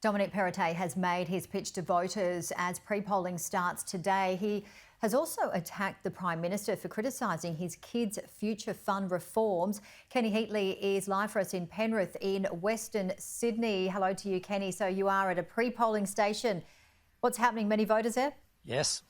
Dominic Perrottet has made his pitch to voters as pre-polling starts today. He has also attacked the Prime Minister for criticising his kids' future fund reforms. Kenny Heatley is live for us in Penrith in Western Sydney. Hello to you, Kenny. So you are at a pre-polling station. What's happening? Many voters there? Yes.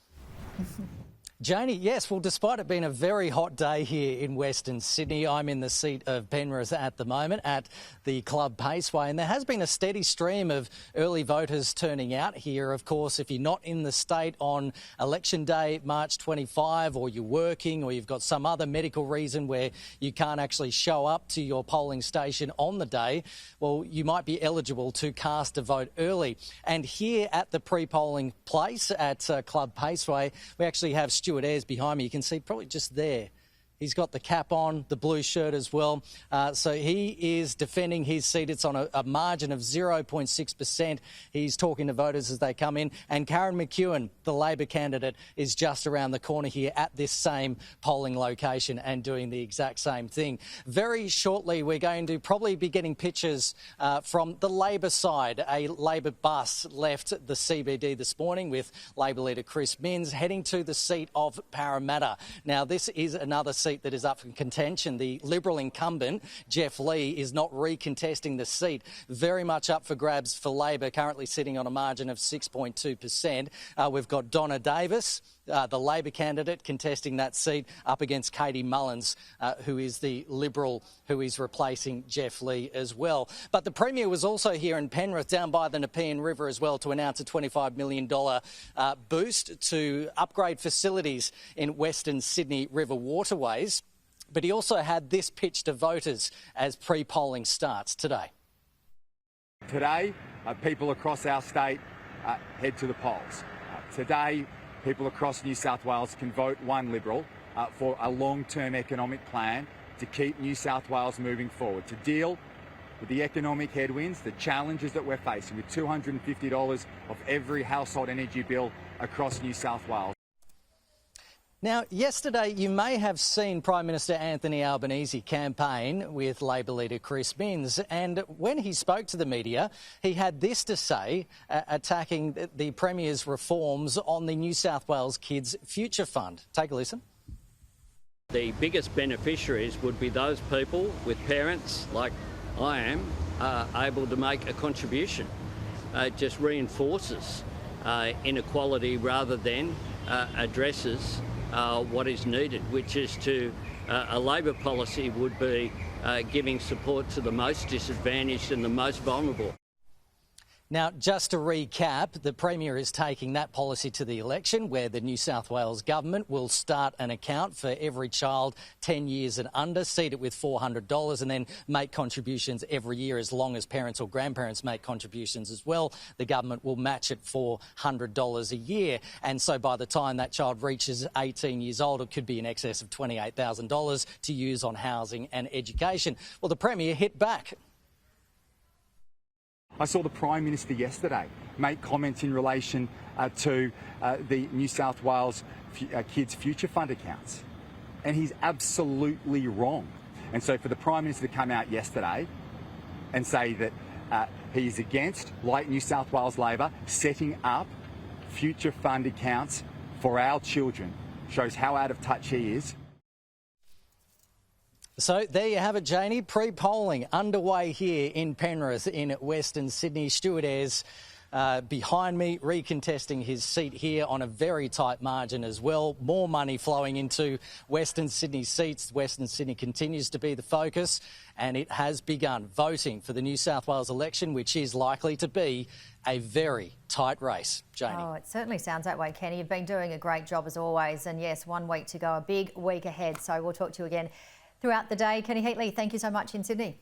Janie, yes, well, despite it being a very hot day here in Western Sydney, I'm in the seat of Penrith at the moment at the Club Paceway, and there has been a steady stream of early voters turning out here. Of course, if you're not in the state on election day, March 25, or you're working, or you've got some other medical reason where you can't actually show up to your polling station on the day, well, you might be eligible to cast a vote early. And here at the pre-polling place at Club Paceway, we actually have Stuart Ayres behind me. You can see probably just there. He's got the cap on, the blue shirt as well. So he is defending his seat. It's on a margin of 0.6%. He's talking to voters as they come in. And Karen McEwen, the Labor candidate, is just around the corner here at this same polling location and doing the exact same thing. Very shortly, we're going to probably be getting pictures from the Labor side. A Labor bus left the CBD this morning with Labor leader Chris Minns heading to the seat of Parramatta. Now, this is another seat that is up for contention. The Liberal incumbent, Geoff Lee, is not recontesting the seat. Very much up for grabs for Labor, currently sitting on a margin of 6.2%. We've got Donna Davis, the Labor candidate, contesting that seat up against Katie Mullins, who is the Liberal who is replacing Geoff Lee as well. But the Premier was also here in Penrith, down by the Nepean River as well, to announce a $25 million boost to upgrade facilities in Western Sydney River waterways. But he also had this pitch to voters as pre-polling starts today. Today, people across our state head to the polls. Today, people across New South Wales can vote one Liberal for a long-term economic plan to keep New South Wales moving forward, to deal with the economic headwinds, the challenges that we're facing with $250 of every household energy bill across New South Wales. Now, yesterday you may have seen Prime Minister Anthony Albanese campaign with Labor leader Chris Minns, and when he spoke to the media, he had this to say, attacking the Premier's reforms on the New South Wales Kids Future Fund. Take a listen. The biggest beneficiaries would be those people with parents, like I am, able to make a contribution. It just reinforces inequality rather than addresses what is needed, which is to a Labor policy would be giving support to the most disadvantaged and the most vulnerable. Now, just to recap, the Premier is taking that policy to the election, where the New South Wales government will start an account for every child 10 years and under, seed it with $400 and then make contributions every year as long as parents or grandparents make contributions as well. The government will match it for $100 a year. And so by the time that child reaches 18 years old, it could be in excess of $28,000 to use on housing and education. Well, the Premier hit back. I saw the Prime Minister yesterday make comments in relation to the New South Wales Kids Future Fund accounts. And he's absolutely wrong. And so for the Prime Minister to come out yesterday and say that he's against, like New South Wales Labor, setting up future fund accounts for our children shows how out of touch he is. So there you have it, Janie. Pre-polling underway here in Penrith in Western Sydney. Stuart Ayres behind me, recontesting his seat here on a very tight margin as well. More money flowing into Western Sydney seats. Western Sydney continues to be the focus, and it has begun voting for the New South Wales election, which is likely to be a very tight race. Janie. Oh, it certainly sounds that way, Kenny. You've been doing a great job as always. And yes, 1 week to go, a big week ahead. So we'll talk to you again throughout the day. Kenny Heatley, thank you so much in Sydney.